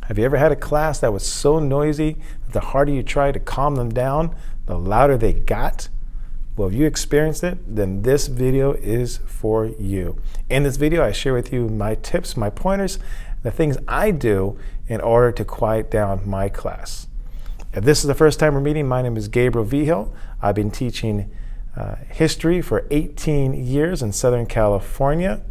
Have you ever had a class that was so noisy that the harder you tried to calm them down, the louder they got? Well, if you experienced it, then this video is for you. In this video, I share with you my tips, my pointers, the things I do in order to quiet down my class. If this is the first time we're meeting, my name is Gabriel Vigil. I've been teaching history for 18 years in Southern California.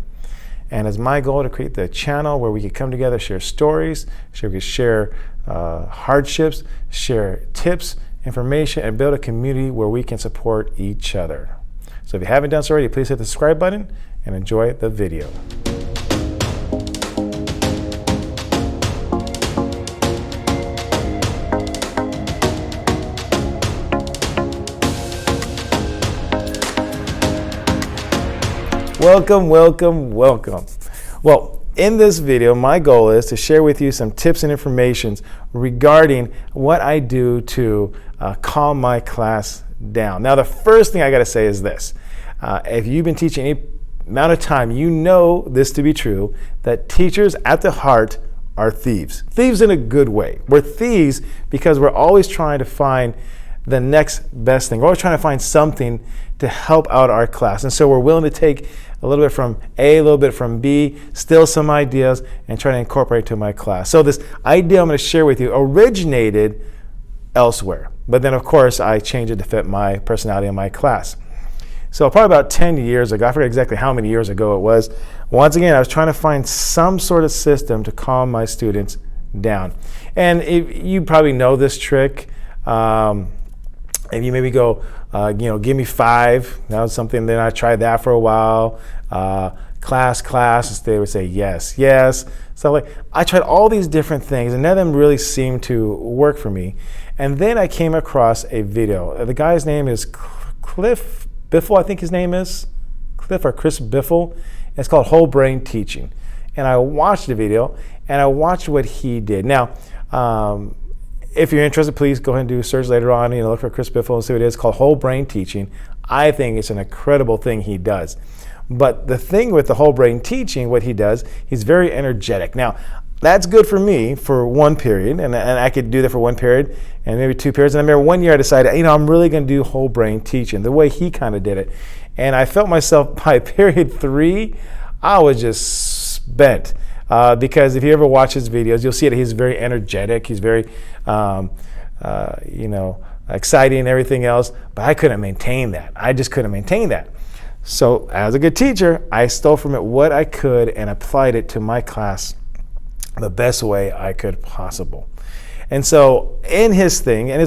And it's my goal to create the channel where we can come together, share stories, share hardships, share tips, information, and build a community where we can support each other. So if you haven't done so already, please hit the subscribe button and enjoy the video. Welcome, welcome, welcome. Well, in this video, my goal is to share with you some tips and information regarding what I do to calm my class down. Now, the first thing I got to say is this. If you've been teaching any amount of time, you know this to be true, that teachers at the heart are thieves. Thieves in a good way. We're thieves because we're always trying to find the next best thing. We're always trying to find something to help out our class. And so we're willing to take a little bit from A, a little bit from B, steal some ideas, and try to incorporate to my class. So this idea I'm going to share with you originated elsewhere. But then, of course, I changed it to fit my personality and my class. So probably about 10 years ago, I forget exactly how many years ago it was, once again, I was trying to find some sort of system to calm my students down. And you probably know this trick. If you maybe go, give me 5. That was something. Then I tried that for a while. Class. They would say yes, yes. So I tried all these different things, and none of them really seemed to work for me. And then I came across a video. The guy's name is Cliff Biffle, I think his name is. Cliff or Chris Biffle. It's called Whole Brain Teaching. And I watched the video, and I watched what he did. Now, if you're interested, please go ahead and do a search later on. Look for Chris Biffle and see what it is. It's called Whole Brain Teaching. I think it's an incredible thing he does. But the thing with the whole brain teaching, what he does, he's very energetic. Now, that's good for me for one period, and I could do that for one period and maybe 2 periods. And I remember one year I decided, I'm really going to do whole brain teaching the way he kind of did it. And I felt myself by period 3, I was just spent. Because if you ever watch his videos, you'll see that he's very energetic. He's very, exciting and everything else. But I couldn't maintain that. I just couldn't maintain that. So as a good teacher, I stole from it what I could and applied it to my class the best way I could possible. And so in his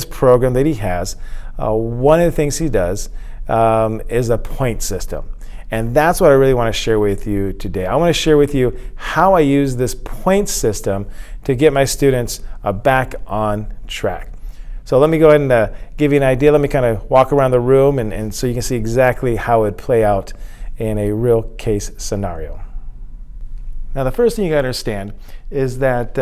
program that he has, one of the things he does is a point system. And that's what I really want to share with you today. I want to share with you how I use this point system to get my students back on track. So let me go ahead and give you an idea. Let me kind of walk around the room and so you can see exactly how it would play out in a real case scenario. Now, the first thing you got to understand is that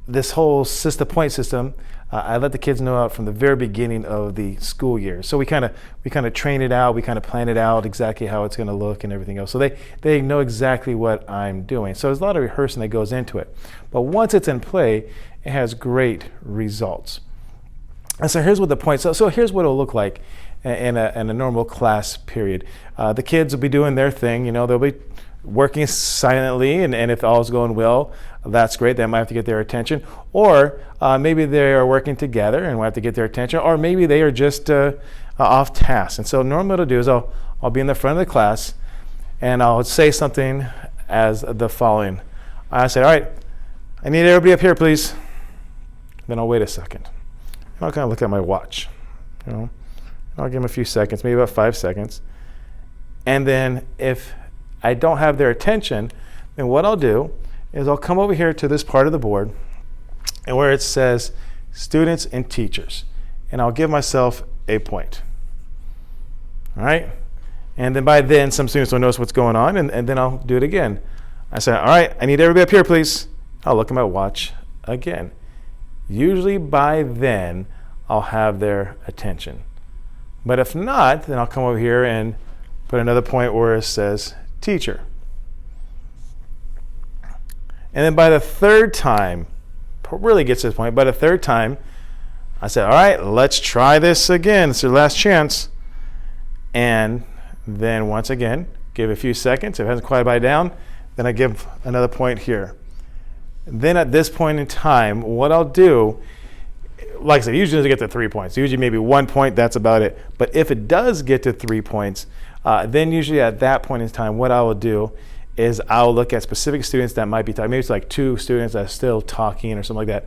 this whole point system, I let the kids know from the very beginning of the school year. So we kind of train it out, we kind of plan it out exactly how it's going to look and everything else. So they know exactly what I'm doing. So there's a lot of rehearsing that goes into it. But once it's in play, it has great results. And so here's what the point. So here's what it'll look like in a normal class period. The kids will be doing their thing. They'll be working silently, and if all's going well, that's great. That might have to get their attention. Or maybe they are working together and we have to get their attention. Or maybe they are just off task. And so normally what I'll do is I'll be in the front of the class and I'll say something as the following. I say, all right, I need everybody up here, please. Then I'll wait a second. And I'll kind of look at my watch. I'll give them a few seconds, maybe about 5 seconds. And then if I don't have their attention, then what I'll do is I'll come over here to this part of the board and where it says students and teachers, and I'll give myself a point. All right? And then by then, some students will notice what's going on, and then I'll do it again. I say, all right, I need everybody up here, please. I'll look at my watch again. Usually by then, I'll have their attention. But if not, then I'll come over here and put another point where it says teacher. And then by the third time really gets to this point. But a third time, I said, all right, let's try this again. It's your last chance. And then once again, give a few seconds. If it hasn't quite died down, then I give another point here. Then at this point in time, what I'll do, like I said, usually it doesn't get to 3 points. Usually maybe 1 point, that's about it. But if it does get to 3 points, then usually at that point in time, what I will do is I'll look at specific students that might be talking. Maybe it's like 2 students that are still talking or something like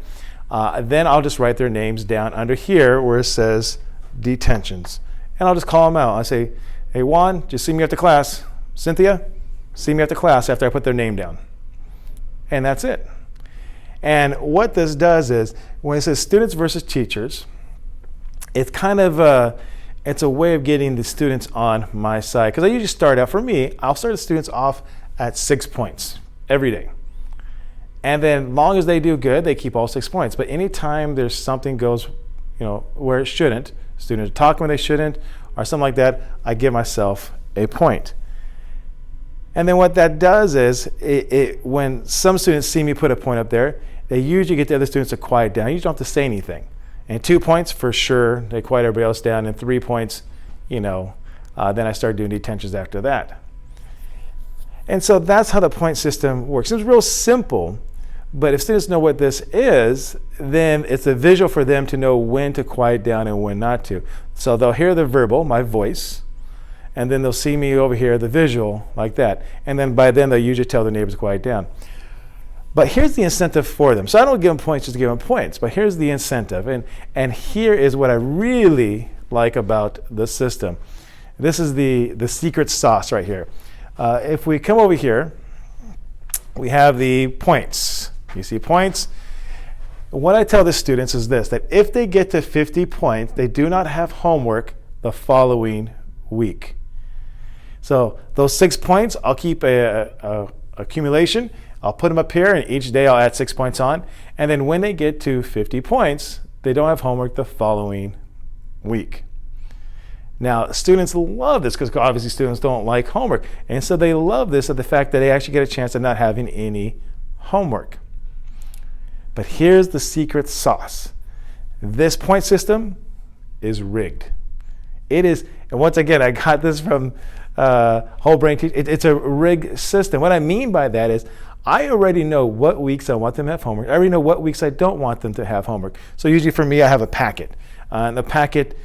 that. Then I'll just write their names down under here where it says detentions. And I'll just call them out. I say, hey, Juan, just see me after class. Cynthia, see me after class after I put their name down. And that's it. And what this does is, when it says students versus teachers, it's kind of it's a way of getting the students on my side. Because I usually start out, for me, I'll start the students off at 6 points every day. And then long as they do good, they keep all 6 points. But anytime there's something goes, where it shouldn't, students are talking when they shouldn't, or something like that, I give myself a point. And then what that does is, when some students see me put a point up there, they usually get the other students to quiet down. You don't have to say anything. And 2 points, for sure, they quiet everybody else down. And 3 points, then I start doing detentions after that. And so that's how the point system works. It's real simple, but if students know what this is, then it's a visual for them to know when to quiet down and when not to. So they'll hear the verbal, my voice, and then they'll see me over here, the visual, like that. And then by then, they'll usually tell their neighbors to quiet down. But here's the incentive for them. So I don't give them points just to give them points, but here's the incentive. And here is what I really like about the system. This is the secret sauce right here. If we come over here, we have the points. You see points? What I tell the students is this, that if they get to 50 points, they do not have homework the following week. So those 6 points, I'll keep a accumulation. I'll put them up here, and each day I'll add 6 points on. And then when they get to 50 points, they don't have homework the following week. Now, students love this because obviously students don't like homework. And so they love this at the fact that they actually get a chance of not having any homework. But here's the secret sauce. This point system is rigged. It is, and once again, I got this from Whole Brain Teach. It's a rigged system. What I mean by that is, I already know what weeks I want them to have homework. I already know what weeks I don't want them to have homework. So usually for me, I have a packet. And the packet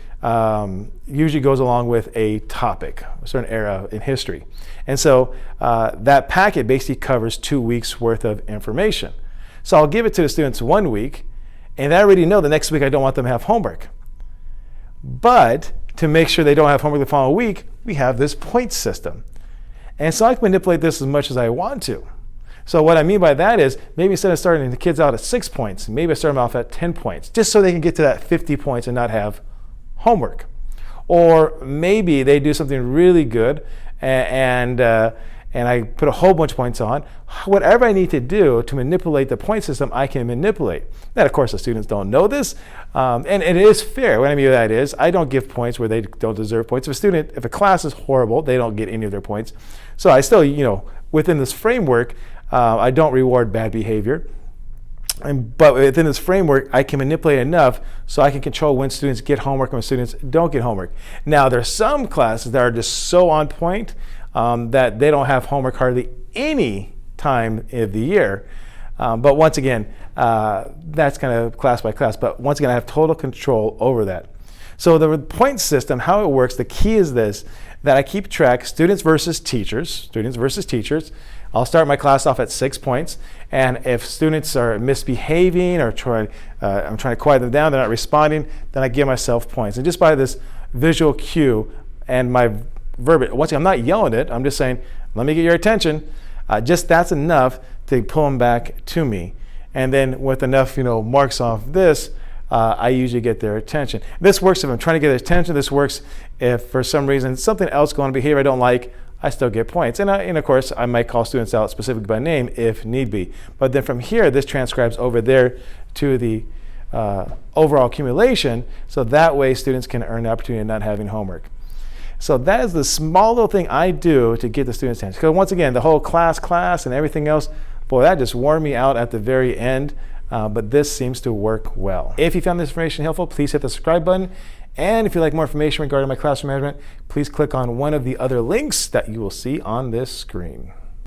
usually goes along with a topic, a certain era in history. And so that packet basically covers 2 weeks worth of information. So I'll give it to the students 1 week, and I already know the next week I don't want them to have homework. But to make sure they don't have homework the following week, we have this point system. And so I can manipulate this as much as I want to. So what I mean by that is, maybe instead of starting the kids out at 6 points, maybe I start them off at 10 points, just so they can get to that 50 points and not have homework. Or maybe they do something really good and I put a whole bunch of points on. Whatever I need to do to manipulate the point system, I can manipulate. Now, of course, the students don't know this, and it is fair. What I mean by that is, I don't give points where they don't deserve points. If a class is horrible, they don't get any of their points. So I still, within this framework, I don't reward bad behavior. But within this framework, I can manipulate enough so I can control when students get homework and when students don't get homework. Now, there are some classes that are just so on point that they don't have homework hardly any time of the year. But once again, that's kind of class by class. But once again, I have total control over that. So the point system, how it works, the key is this, that I keep track students versus teachers. I'll start my class off at 6 points, and if students are misbehaving or I'm trying to quiet them down, they're not responding, then I give myself points. And just by this visual cue and my verbiage, once again, I'm not yelling it, I'm just saying, let me get your attention. Just that's enough to pull them back to me. And then with enough marks off this, I usually get their attention. This works if I'm trying to get their attention. This works if for some reason something else going on behavior I don't like, I still get points. And of course, I might call students out specifically by name if need be. But then from here, this transcribes over there to the overall accumulation, so that way students can earn the opportunity of not having homework. So that is the small little thing I do to get the students' attention. Because once again, the whole class and everything else, boy, that just wore me out at the very end. but this seems to work well. If you found this information helpful, please hit the subscribe button. And if you'd like more information regarding my classroom management, please click on one of the other links that you will see on this screen.